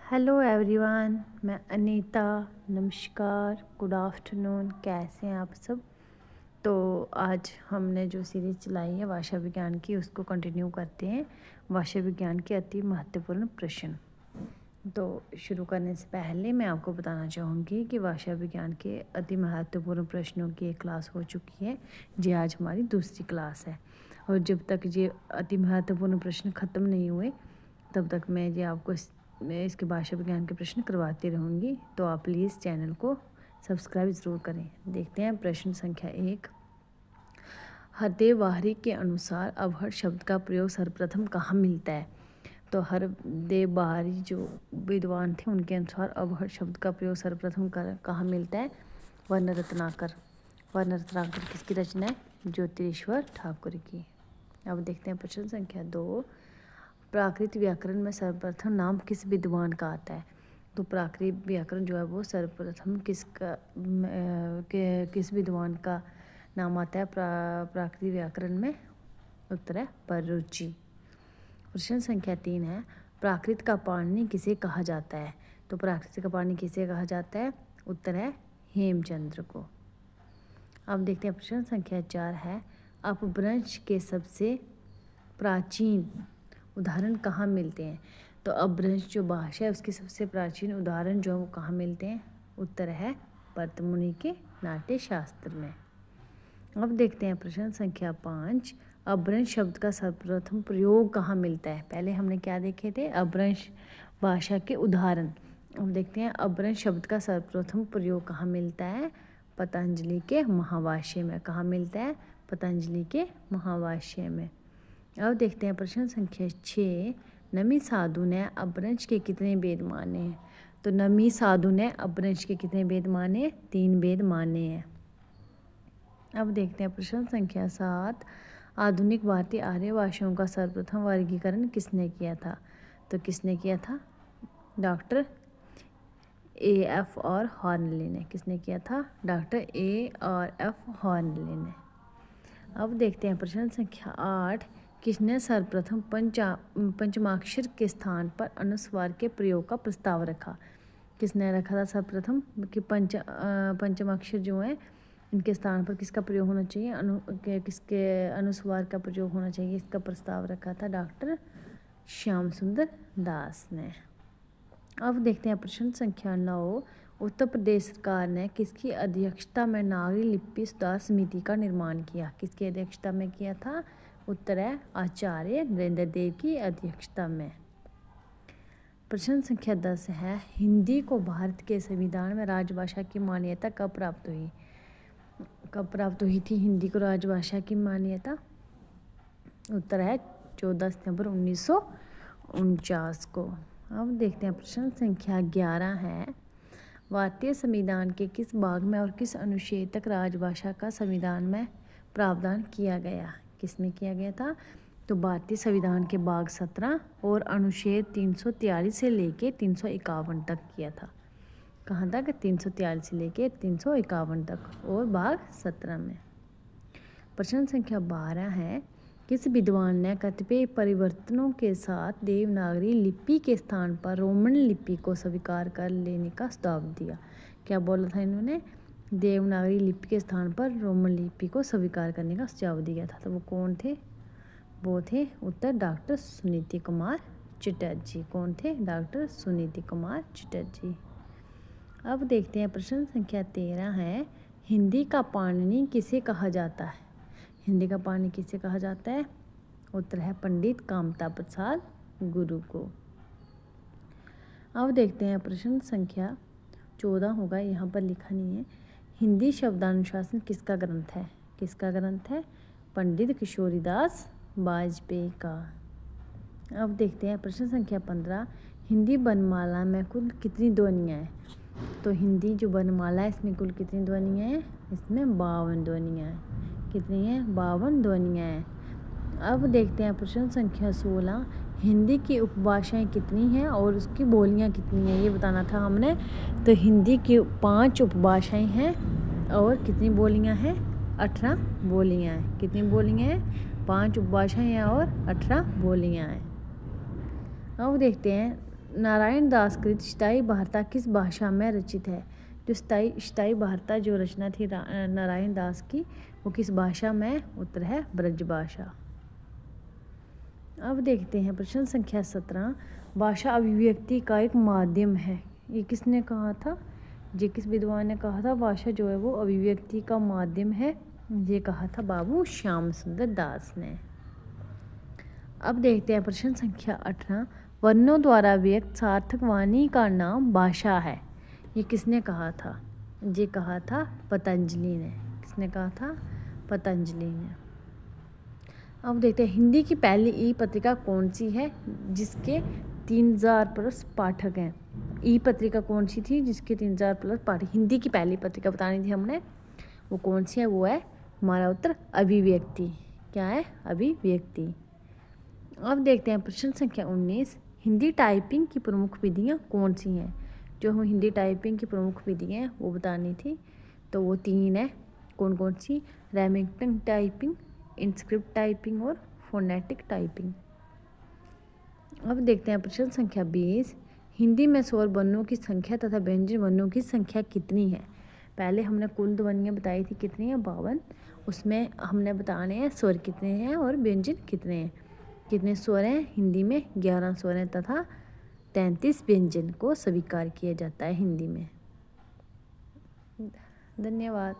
Hello everyone, मैं अनीता। नमस्कार, good afternoon. कैसे हैं आप सब? तो आज हमने जो सीरीज़ चलाई है भाषा विज्ञान की, उसको कंटिन्यू करते हैं। भाषा विज्ञान के अति महत्वपूर्ण प्रश्न। तो शुरू करने से पहले मैं आपको बताना चाहूँगी कि भाषा विज्ञान के अति महत्वपूर्ण प्रश्नों की एक क्लास हो चुकी है। जी आज हमारी दूसरी क्लास है, और जब तक ये अति महत्वपूर्ण प्रश्न ख़त्म नहीं हुए तब तक मैं इसके भाषा विज्ञान के प्रश्न करवाती रहूँगी। तो आप प्लीज़ चैनल को सब्सक्राइब ज़रूर करें। देखते हैं प्रश्न संख्या 1। हरदेव वाहरी के अनुसार अवहट शब्द का प्रयोग सर्वप्रथम कहाँ मिलता है? तो हरदेव वाहरी जो विद्वान थे, उनके अनुसार अवहट शब्द का प्रयोग सर्वप्रथम कहाँ मिलता है? वर्ण रत्नाकर। वर्ण रत्नाकर किसकी रचना है? ज्योतिरीश्वर ठाकुर की। अब देखते हैं प्रश्न संख्या 2। प्राकृत व्याकरण में सर्वप्रथम नाम किस विद्वान का आता है? तो प्राकृत व्याकरण जो है वो सर्वप्रथम किस विद्वान का नाम आता है प्राकृत व्याकरण में? उत्तर है पररुचि। प्रश्न संख्या 3 है, प्राकृत का पाणिनि किसे कहा जाता है? तो प्राकृत का पाणिनि किसे कहा जाता है? उत्तर है हेमचंद्र को। अब देखते हैं प्रश्न संख्या 4 है, अपभ्रंश के सबसे प्राचीन उदाहरण कहाँ मिलते हैं? तो अपभ्रंश जो भाषा है उसके सबसे प्राचीन उदाहरण जो है वो कहाँ मिलते हैं? उत्तर है भरत मुनि के नाट्य शास्त्र में। अब देखते हैं प्रश्न संख्या 5। अपभ्रंश शब्द का सर्वप्रथम प्रयोग कहाँ मिलता है? पहले हमने क्या देखे थे? अपभ्रंश भाषा के उदाहरण। अब देखते हैं अपभ्रंश शब्द का सर्वप्रथम प्रयोग कहाँ मिलता है? पतंजलि के महाभाष्य में। कहाँ मिलता है? पतंजलि के महाभाष्य में। अब देखते हैं प्रश्न संख्या 6। नमी साधु ने अपभ्रंश के कितने वेद माने हैं? तो नमी साधु ने अपभ्रंश के कितने वेद माने? 3 वेद माने हैं। अब देखते हैं प्रश्न संख्या 7। आधुनिक भारतीय आर्य भाषाओं का सर्वप्रथम वर्गीकरण किसने किया था? तो किसने किया था? Doctor A.F. और हॉर्नले ने। किसने किया था? Doctor A.R.F. हॉर्नले ने। अब देखते हैं प्रश्न संख्या 8। किसने सर्वप्रथम पंचमाक्षर के स्थान पर अनुस्वार के प्रयोग का प्रस्ताव रखा? किसने रखा था सर्वप्रथम कि पंचमाक्षर जो हैं इनके स्थान पर किसका प्रयोग होना चाहिए? किसके अनुस्वार का प्रयोग होना चाहिए? इसका प्रस्ताव रखा था डॉक्टर श्याम सुंदर दास ने। अब देखते हैं प्रश्न संख्या 9। उत्तर प्रदेश सरकार ने किसकी अध्यक्षता में नागरी लिपि सुधार समिति का निर्माण किया? किसकी अध्यक्षता में किया था? उत्तर है आचार्य नरेंद्र देव की अध्यक्षता में। प्रश्न संख्या 10 है, हिंदी को भारत के संविधान में राजभाषा की मान्यता कब प्राप्त हुई? कब प्राप्त हुई थी हिंदी को राजभाषा की मान्यता? उत्तर है 14 सितंबर 1949 को। अब देखते हैं प्रश्न संख्या 11 है, भारतीय संविधान के किस भाग में और किस अनुच्छेद तक राजभाषा का संविधान में प्रावधान किया गया? किसमें किया गया था? तो भारतीय संविधान के भाग 17 और अनुच्छेद 343 से लेके 351 तक किया था। कहाँ तक? 343 से लेके 351 तक, और भाग 17 में। प्रश्न संख्या 12 है, किस विद्वान ने कतिपय परिवर्तनों के साथ देवनागरी लिपि के स्थान पर रोमन लिपि को स्वीकार कर लेने का सुझाव दिया? क्या बोला था इन्होंने? देवनागरी लिपि के स्थान पर रोमन लिपि को स्वीकार करने का सुझाव दिया था। तो वो कौन थे? वो थे उत्तर डॉक्टर सुनीति कुमार चटर्जी। कौन थे? डॉक्टर सुनीति कुमार चटर्जी। अब देखते हैं प्रश्न संख्या 13 है, हिंदी का पाणिनि किसे कहा जाता है? हिंदी का पाणिनि किसे कहा जाता है? उत्तर है पंडित कामता प्रसाद गुरु को। अब देखते हैं प्रश्न संख्या 14 होगा, यहाँ पर लिखा नहीं है। हिंदी शब्दानुशासन किसका ग्रंथ है? किसका ग्रंथ है? पंडित किशोरीदास वाजपेयी का। अब देखते हैं प्रश्न संख्या 15, हिंदी वर्णमाला में कुल कितनी ध्वनियाँ हैं? तो हिंदी जो वर्णमाला है इसमें कुल कितनी ध्वनियाँ हैं? इसमें 52 ध्वनियाँ हैं। कितनी हैं? 52 ध्वनियाँ हैं। अब देखते हैं प्रश्न संख्या 16, हिंदी की उपभाषाएं कितनी हैं और उसकी बोलियां कितनी हैं? ये बताना था हमने। तो हिंदी की 5 उपभाषाएं हैं और कितनी बोलियां हैं? 18 बोलियां हैं। कितनी बोलियां हैं? 5 उपभाषाएं हैं और 18 बोलियां हैं। अब देखते हैं नारायण दास कृत स्थाई वार्ता किस भाषा में रचित है? जो स्थाई वार्ता जो रचना थी नारायण दास की, वो किस भाषा में? उत्तर है ब्रज भाषा। अब देखते हैं प्रश्न संख्या 17। भाषा अभिव्यक्ति का एक माध्यम है। ये किसने कहा था? ये किस विद्वान ने कहा था? भाषा जो है वो अभिव्यक्ति का माध्यम है। ये कहा था बाबू श्याम सुंदर दास ने। अब देखते हैं प्रश्न संख्या 18। वर्णों द्वारा व्यक्त सार्थक वाणी का नाम भाषा है। ये किसने कहा था? ये कहा था पतंजलि ने। किसने कहा था? पतंजलि ने। अब देखते हैं हिंदी की पहली ई पत्रिका कौन सी है जिसके 3000 प्लस पाठक हैं? ई पत्रिका कौन सी थी जिसके 3000 प्लस पाठक? हिंदी की पहली पत्रिका बतानी थी हमने, वो कौन सी है? वो है हमारा उत्तर अभिव्यक्ति। क्या है? अभिव्यक्ति। अब देखते हैं प्रश्न संख्या 19। हिंदी टाइपिंग की प्रमुख विधियाँ कौन सी हैं? जो हम हिंदी टाइपिंग की प्रमुख विधियाँ हैं वो बतानी थी, तो वो 3 है। कौन कौन सी? रेमिंगटन टाइपिंग, इंस्क्रिप्ट टाइपिंग और फोनेटिक टाइपिंग। अब देखते हैं प्रश्न संख्या 20। हिंदी में स्वर वर्णों की संख्या तथा व्यंजन वर्णों की संख्या कितनी है? पहले हमने कुल ध्वनियाँ बताई थी, कितनी है? 52। उसमें हमने बताने हैं स्वर कितने हैं और व्यंजन कितने हैं। कितने स्वर हैं हिंदी में? 11 स्वर हैं तथा 33 व्यंजन को स्वीकार किया जाता है हिंदी में। धन्यवाद।